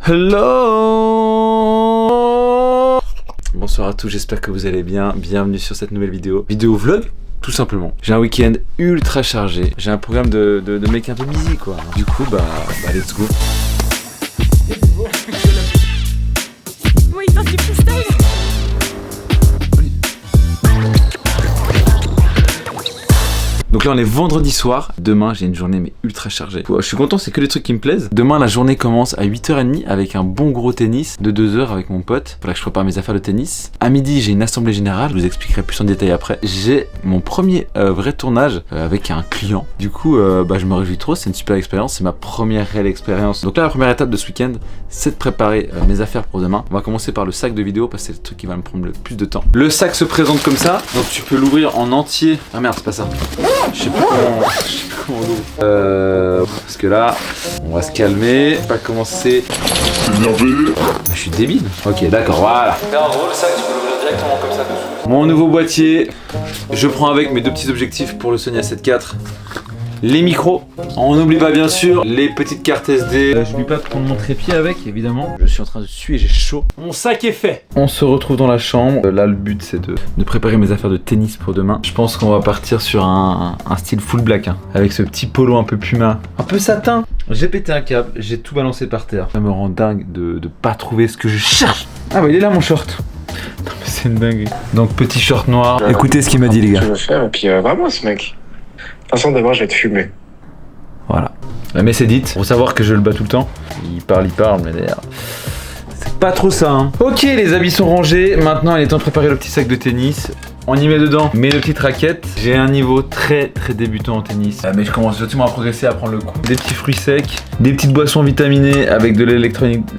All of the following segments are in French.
Hello. Bonsoir à tous, j'espère que vous allez bien. Bienvenue sur cette nouvelle vidéo. Vidéo vlog, tout simplement. J'ai un week-end ultra chargé. J'ai un programme de mec un peu busy quoi. Du coup, bah let's go. Oui, ça c'est freestyle. Donc là on est vendredi soir, demain j'ai une journée mais ultra chargée. Je suis content, c'est que des trucs qui me plaisent. Demain la journée commence à 8h30 avec un bon gros tennis de 2 heures avec mon pote. Voilà que je prépare mes affaires de tennis. À midi j'ai une assemblée générale, je vous expliquerai plus en détail après. J'ai mon premier vrai tournage avec un client. Du coup je me réjouis trop, c'est une super expérience, c'est ma première réelle expérience. Donc là la première étape de ce week-end c'est de préparer mes affaires pour demain. On va commencer par le sac de vidéo parce que c'est le truc qui va me prendre le plus de temps. Le sac se présente comme ça, donc tu peux l'ouvrir en entier. Ah merde c'est pas ça. Je sais pas comment on ouvre. Parce que là, on va se calmer. Pas commencer. Je suis débile. Ok, d'accord, voilà. Là, en gros, le sac, tu peux l'ouvrir directement comme ça dessous. Mon nouveau boîtier. Je prends avec mes deux petits objectifs pour le Sony A7 IV. Les micros. On n'oublie pas bien sûr les petites cartes SD. Je n'oublie pas de prendre mon trépied avec, évidemment. Je suis en train de suer, j'ai chaud. Mon sac est fait. On se retrouve dans la chambre. Là, le but c'est de préparer mes affaires de tennis pour demain. Je pense qu'on va partir sur un style full black, hein, avec ce petit polo un peu puma, un peu satin. J'ai pété un câble, j'ai tout balancé par terre. Ça me rend dingue de pas trouver ce que je cherche. Ah bah il est là mon short. Non mais c'est une dingue. Donc petit short noir. Écoutez ce qu'il m'a dit les gars. Je veux faire et puis vraiment ce mec. De toute façon, demain, je vais te fumer. Voilà. Mais c'est dit. Faut savoir que je le bats tout le temps. Il parle, mais d'ailleurs, c'est pas trop ça. Hein. Ok, les habits sont rangés. Maintenant, il est temps de préparer le petit sac de tennis. On y met dedans mes deux petites raquettes. J'ai un niveau très débutant en tennis. Mais je commence gentiment à progresser, à prendre le coup. Des petits fruits secs, des petites boissons vitaminées avec de l'électrolyte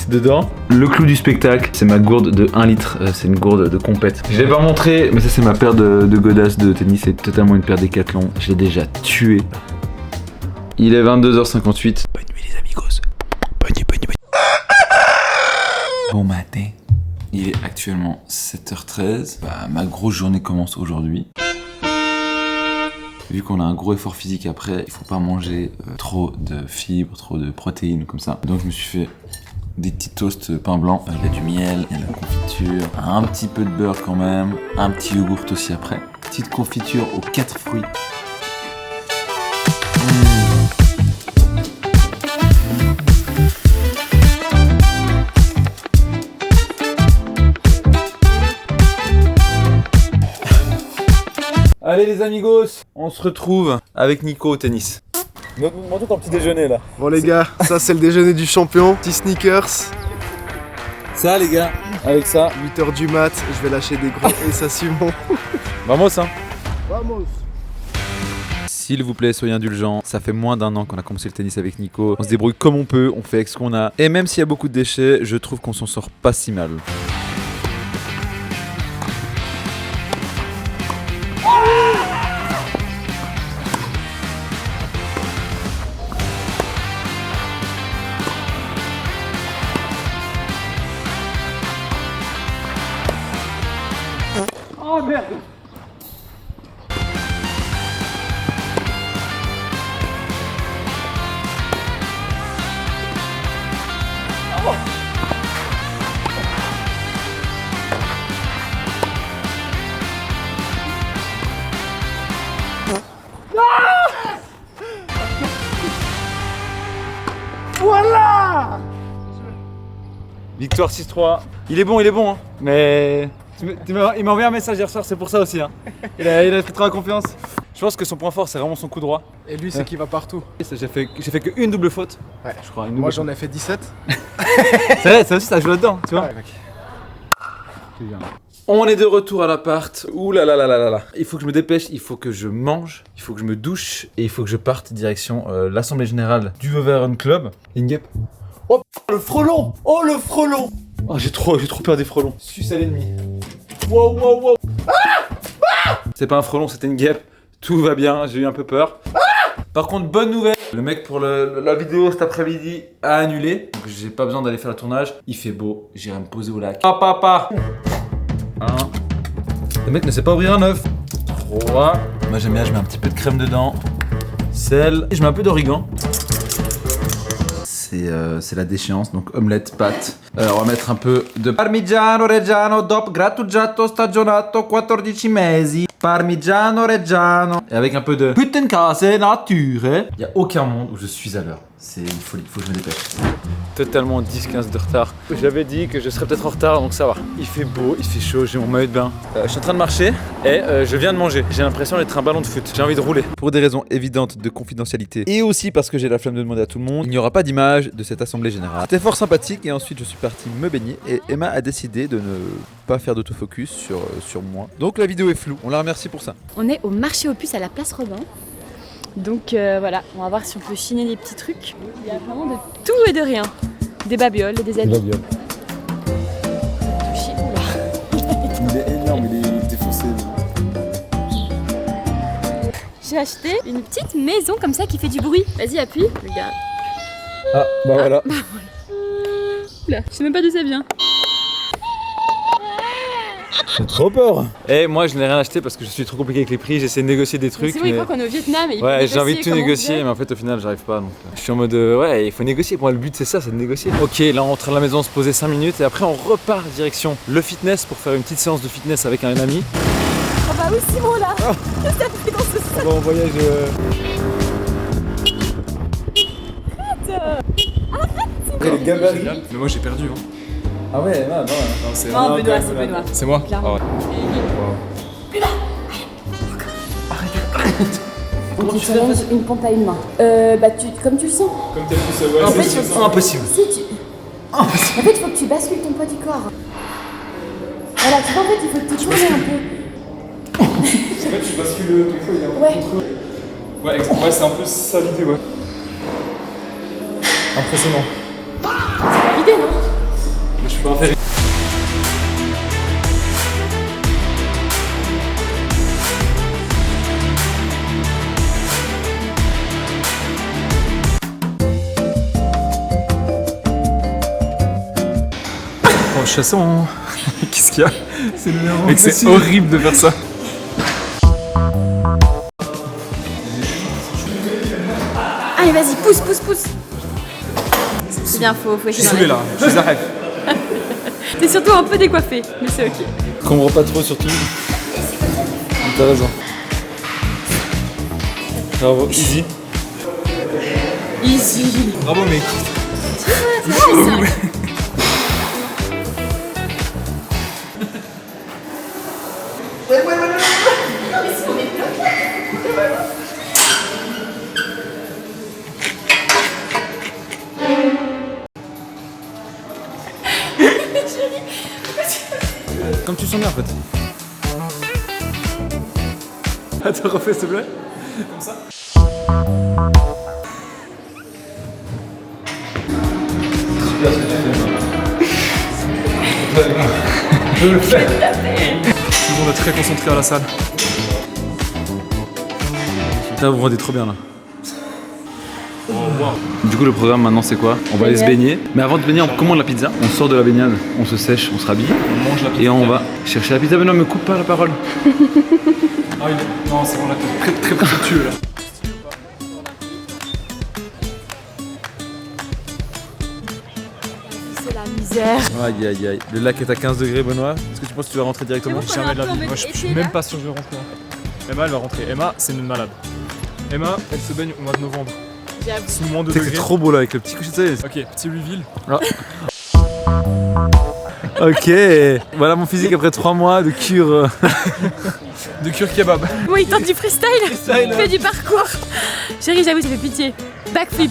dedans. Le clou du spectacle, c'est ma gourde de 1 litre, c'est une gourde de compète. Je l'ai pas montré, mais ça c'est ma paire de godasses de tennis, c'est totalement une paire Décathlon. Je l'ai déjà tué. Il est 22h58. Bonne nuit les amigos. Bonne nuit. Bon matin. Il est actuellement 7h13. Ma grosse journée commence aujourd'hui. Vu qu'on a un gros effort physique après, il faut pas manger trop de fibres, trop de protéines comme ça. Donc je me suis fait des petits toasts pain blanc. Il y a du miel, il y a de la confiture, un petit peu de beurre quand même, un petit yogourt aussi après. Petite confiture aux 4 fruits. Allez les amigos, on se retrouve avec Nico au tennis. Montre ton petit déjeuner là. Bon les gars, ça c'est le déjeuner du champion. Petit sneakers. Ça les gars, avec ça. 8h du mat, je vais lâcher des gros et ça Simon. Vamos hein. Vamos. S'il vous plaît, soyez indulgents. Ça fait moins d'1 an qu'on a commencé le tennis avec Nico. On se débrouille comme on peut, on fait avec ce qu'on a. Et même s'il y a beaucoup de déchets, je trouve qu'on s'en sort pas si mal. Oh merde. Voilà. Victoire 6-3. Il est bon hein. Mais il m'a envoyé un message hier soir, c'est pour ça aussi. Hein. Il a fait trop la confiance. Je pense que son point fort, c'est vraiment son coup droit. Et lui, c'est qu'il va partout. J'ai fait qu'une double faute. Ouais, je crois. Moi, j'en ai fait 17. C'est vrai, ça aussi, ça joue là-dedans, tu vois. Ouais, mec. On est de retour à l'appart. Ouh là là là là là là. Il faut que je me dépêche, il faut que je mange, il faut que je me douche et il faut que je parte direction l'assemblée générale du Veveren Club. Ingep. Oh le frelon. Oh le frelon. Oh, j'ai trop peur des frelons. Suce à l'ennemi. Wow. C'est pas un frelon, c'était une guêpe. Tout va bien, j'ai eu un peu peur. Par contre, bonne nouvelle, le mec pour la vidéo cet après-midi a annulé. Donc j'ai pas besoin d'aller faire le tournage. Il fait beau, j'irai me poser au lac. Papa. 1. Le mec ne sait pas ouvrir un œuf. 3. Moi j'aime bien, je mets un petit peu de crème dedans. Sel. Et je mets un peu d'origan. c'est la déchéance, donc omelette, pâtes. On va mettre un peu de Parmigiano Reggiano DOP grattugiato stagionato 14 mesi. Parmigiano Reggiano. Et avec un peu de putain case nature. Il y a aucun monde où je suis à l'heure. C'est une folie, faut que je me dépêche. Totalement 10-15 de retard. J'avais dit que je serais peut-être en retard, donc ça va. Il fait beau, il fait chaud, j'ai mon maillot de bain. Je suis en train de marcher et je viens de manger. J'ai l'impression d'être un ballon de foot. J'ai envie de rouler. Pour des raisons évidentes de confidentialité et aussi parce que j'ai la flemme de demander à tout le monde, il n'y aura pas d'image de cette assemblée générale. C'était fort sympathique et ensuite je suis parti me baigner et Emma a décidé de ne pas faire d'autofocus sur moi. Donc la vidéo est floue. On la remercie pour ça. On est au marché aux puces à la place Robin. Donc voilà, on va voir si on peut chiner des petits trucs. Il y a vraiment de tout et de rien. Des babioles et des habits. babioles. Oula. Il est énorme, il est défoncé. J'ai acheté une petite maison comme ça qui fait du bruit. Vas-y, appuie. Regarde. Ah, bah voilà. Oula, je sais même pas d'où ça vient. J'ai trop peur. Et moi je n'ai rien acheté parce que je suis trop compliqué avec les prix, j'essaie de négocier des trucs. C'est bon, il croit qu'on est au Vietnam et il ouais, peut j'ai envie de tout comme on négocier, veut. mais en fait au final j'arrive pas. Donc je suis en mode ouais, il faut négocier. Pour moi le but c'est ça, c'est de négocier. Ok, là on rentre à la maison, on se posait 5 minutes et après on repart direction le fitness pour faire une petite séance de fitness avec un ami. Oh bah oui, Simon là. Qu'est-ce que t'as fait dans ce sac? On va en voyage. Les gabarits. Mais moi j'ai perdu. Hein. Ah ouais, non, C'est Non, Benoît, c'est Benoît. C'est moi. Clairement. Donc tu challenges une pompe à une main. Comme tu le sens. Comme t'as pu savoir. En fait, faut- Impossible. si tu... En fait, il faut que tu bascules ton poids du corps. Voilà, tu vois, en fait, il faut que tu tournes un peu. En fait, tu bascules ton fois, il est un Ouais. peu. Ouais, c'est un peu ça l'idée, ouais. Impressionnant. L'idée, non? Mais je peux en faire. Oh, chassant. Qu'est-ce qu'il y a? C'est le nerveux. Mec, c'est horrible de faire ça. Allez, vas-y, pousse, pousse, pousse. C'est bien, faut Je suis essayer. saoulé là, je les arrête. T'es surtout un peu décoiffé, mais c'est ok. Comprends pas trop surtout. T'as raison. Bravo, easy. Easy. Bravo mec. Comme tu sens bien en fait. Attends, refais s'il te plaît. Comme ça. Je le fais. Tout le monde est très concentré à la salle. Putain, vous rendez trop bien là. Oh, wow. Du coup, le programme maintenant c'est quoi? On va aller se baigner. Mais avant de baigner, on commande la pizza. On sort de la baignade, on se sèche, on se rhabille. On mange la pizza. Et on va chercher la pizza. Mais non, me coupe pas la parole. Ah oui, non, c'est bon là, t'es très présomptueux là. C'est la misère. Aïe aïe aïe. Le lac est à 15 degrés, Benoît. Est-ce que tu penses que tu vas rentrer directement? C'est bon, Jamais de la on est un vie. peu Moi, je suis embêté, même là. pas sûr que je vais rentrer. Emma, elle va rentrer. Emma, c'est une malade. Emma, elle se baigne au mois de novembre. J'avoue. Sous moins de C'est degrés. trop beau là avec le petit coucher de soleil. Ok, petit reveal. Ok. Voilà mon physique après 3 mois de cure. De cure kebab. Moi, il tente du freestyle. Il fait du parcours. Chérie, j'avoue, ça fait pitié. Backflip.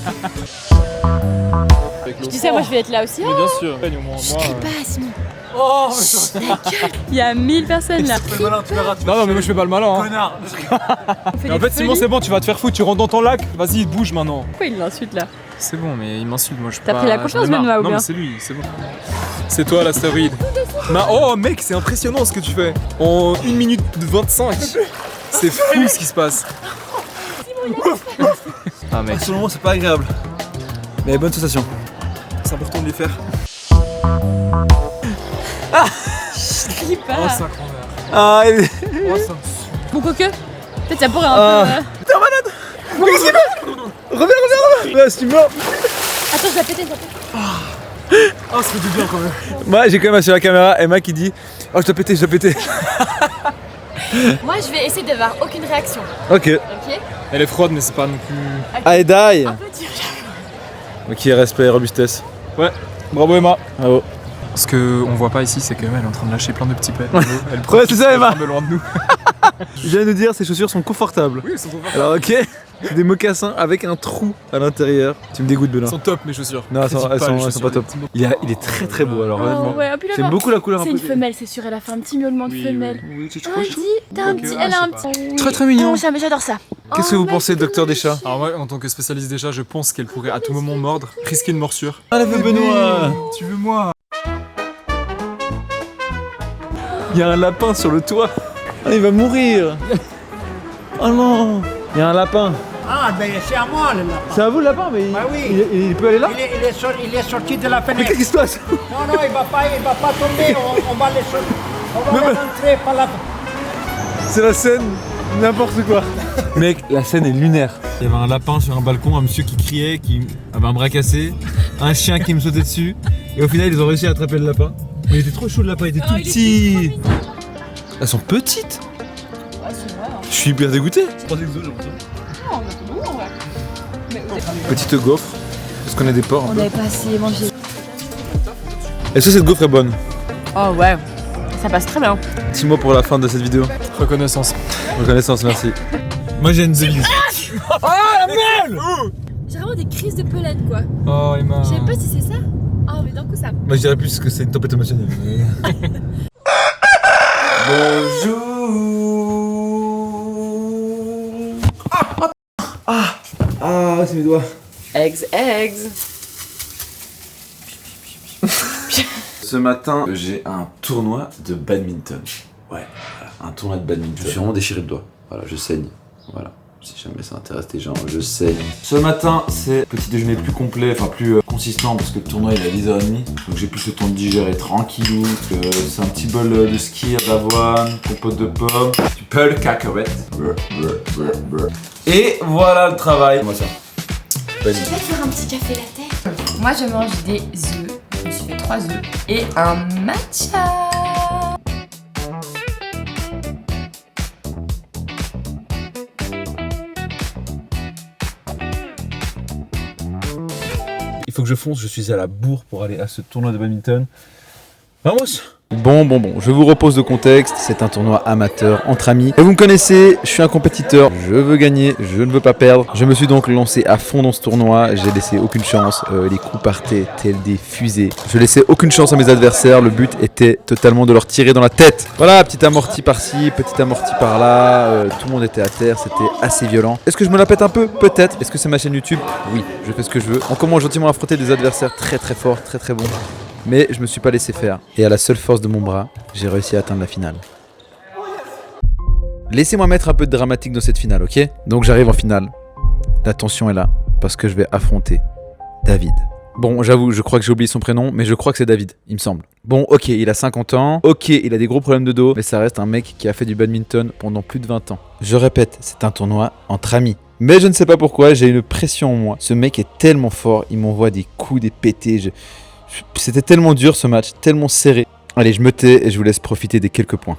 Tu sais, moi, je vais être là aussi. Mais bien sûr. Baigne au moins. Je Moi, crie pas, Simon. Oh, Il y a 1000 personnes là. non, mais moi je fais pas le malin. Hein. On fait Mais en des fait, Simon, folies. c'est bon, tu vas te faire foutre. Tu rentres dans ton lac. Vas-y, bouge maintenant. Pourquoi il l'insulte là? C'est bon, mais il m'insulte. Moi, je peux T'as pas. pris la confiance, j'en ai marre. Benoît, ou Non, bien mais c'est lui, c'est bon. C'est toi l'astéroïde. Oh, mec, c'est impressionnant ce que tu fais. En 1 minute 25. C'est fou ce qui se passe. Ah, mec. Sur le moment, c'est pas agréable. Mais bonne sensation. C'est important de les faire. Je crie Oh, pas. c'est un grand verre. Ah, Oh, ça. Bon, quoique, peut-être ça pourrait un peu. Reviens. Là, si tu meurs. Attends, je vais péter, Oh, ça fait du bien quand même. Moi, j'ai quand même assuré la caméra. Emma qui dit oh, je dois péter. Moi, je vais essayer d'avoir aucune réaction. Ok. Ok. Elle est froide, mais c'est pas non plus. Allez, die. Un peu dur. Ok, respect, robustesse. Ouais, bravo Emma. Bravo. Ce qu'on voit pas ici, c'est qu'Emma elle est en train de lâcher plein de petits pets. Elle Ouais, c'est ça, Emma. de loin de nous. Je viens de nous dire, ces chaussures sont confortables. Oui, elles sont confortables. Alors, ok, c'est des mocassins avec un trou à l'intérieur. Tu me dégoûtes, Benoît. Elles sont top mes chaussures. Non, elles sont Critique pas les top. chaussures, Il est très très beau, alors honnêtement. Oh, ouais, puis là, J'aime beaucoup la couleur un c'est peu. une femelle, c'est sûr, elle a fait un petit miaulement de Oui, femelle. oui, c'est Ah, trop elle chou. dit, t'as un Ok, petit, ah, elle a je un sais petit. Très très mignon. Oh, j'adore ça. Qu'est-ce que vous mais pensez, c'est docteur des chats? Alors moi, en tant que spécialiste des chats, je pense qu'elle pourrait à tout moment mordre, risquer une morsure. Ah, la Benoît. Tu veux moi? Il y a un lapin sur le toit. Ah, il va mourir. Oh non. Il y a un lapin. Ah, ben c'est à moi le lapin. C'est à vous le lapin, mais Bah oui. il peut aller là? Il est sorti de la Mais fenêtre. qu'est-ce qui se passe? Non, il va pas tomber. On va les sortir. On va les rentrer par la. C'est la scène, n'importe quoi. Mec, la scène est lunaire. Il y avait un lapin sur un balcon, un monsieur qui criait, qui avait un bras cassé, un chien qui me sautait dessus, et au final ils ont réussi à attraper le lapin. Mais il était trop chaud le lapin, il était tout petit. Elles sont petites. Je suis hyper dégoûté. Petite gaufre, parce qu'on a des porcs. On n'avait pas assez mangé. Est-ce que cette gaufre est bonne? Oh ouais, ça passe très bien. 6 mots pour la fin de cette vidéo. Reconnaissance. Reconnaissance, merci. Moi j'ai une devise. J'ai vraiment des crises de pelade quoi. Oh Emma. Je sais pas si c'est ça. Oh mais d'un coup ça. Moi je dirais plus que c'est une tempête émotionnelle. Bonjour. Ah, c'est mes doigts. Eggs. Ce matin, j'ai un tournoi de badminton. Ouais, voilà, un tournoi de badminton. Je suis vraiment déchiré le doigt. Voilà, je saigne. Voilà. Si jamais ça intéresse les gens, je saigne. Ce matin, c'est petit déjeuner plus complet, enfin plus consistant parce que le tournoi il est à 10h30. Donc j'ai plus le temps de digérer tranquillou. C'est un petit bol de ski d'avoine, compote de pommes, du peu de cacahuètes. Et voilà le travail. Moi ça. Je vais te faire un petit café latte. Moi je mange des œufs. Je me suis fait 3 œufs et un matcha. Il faut que je fonce, je suis à la bourre pour aller à ce tournoi de badminton. Vamos! Bon, je vous repose le contexte, c'est un tournoi amateur entre amis. Et vous me connaissez, je suis un compétiteur, je veux gagner, je ne veux pas perdre. Je me suis donc lancé à fond dans ce tournoi, j'ai laissé aucune chance, les coups partaient tels des fusées. Je laissais aucune chance à mes adversaires, le but était totalement de leur tirer dans la tête. Voilà, petit amorti par-ci, petit amorti par-là, tout le monde était à terre, c'était assez violent. Est-ce que je me la pète un peu? Peut-être. Est-ce que c'est ma chaîne YouTube? Oui, je fais ce que je veux. On commence gentiment à affronter des adversaires très très forts, très très bons. Mais je me suis pas laissé faire. Et à la seule force de mon bras, j'ai réussi à atteindre la finale. Laissez-moi mettre un peu de dramatique dans cette finale, ok? Donc j'arrive en finale. La tension est là, parce que je vais affronter David. Bon, j'avoue, je crois que j'ai oublié son prénom, mais je crois que c'est David, il me semble. Bon, ok, il a 50 ans, ok, il a des gros problèmes de dos, mais ça reste un mec qui a fait du badminton pendant plus de 20 ans. Je répète, c'est un tournoi entre amis. Mais je ne sais pas pourquoi, j'ai une pression en moi. Ce mec est tellement fort, il m'envoie des coups, des pétés, C'était tellement dur ce match, tellement serré. Allez, je me tais et je vous laisse profiter des quelques points.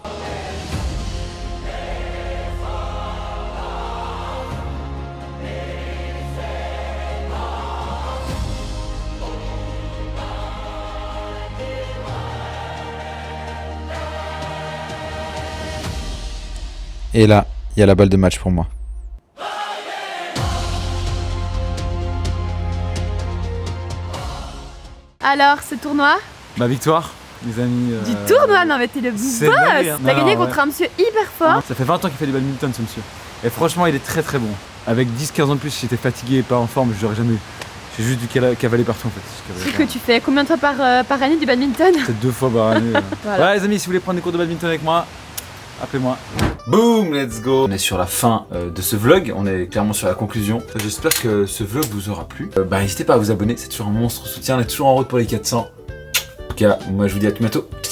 Et là, il y a la balle de match pour moi. Alors ce tournoi? Ma victoire, les amis. Du tournoi? Non mais t'es le c'est boss. dingue, hein. T'as Non, gagné ouais. contre un monsieur hyper fort. Ça fait 20 ans qu'il fait du badminton ce monsieur. Et franchement il est très très bon. Avec 10-15 ans de plus j'étais fatigué et pas en forme, je l'aurais jamais eu. J'ai juste dû cavaler partout en fait. C'est que tu fais combien de fois par année du badminton? Peut-être 2 fois par année. Voilà. Ouais les amis, si vous voulez prendre des cours de badminton avec moi, appelez-moi. Boom, let's go. On est sur la fin de ce vlog, on est clairement sur la conclusion. J'espère que ce vlog vous aura plu. N'hésitez pas à vous abonner, c'est toujours un monstre soutien, on est toujours en route pour les 400. En tout cas, moi je vous dis à tout bientôt. Ciao.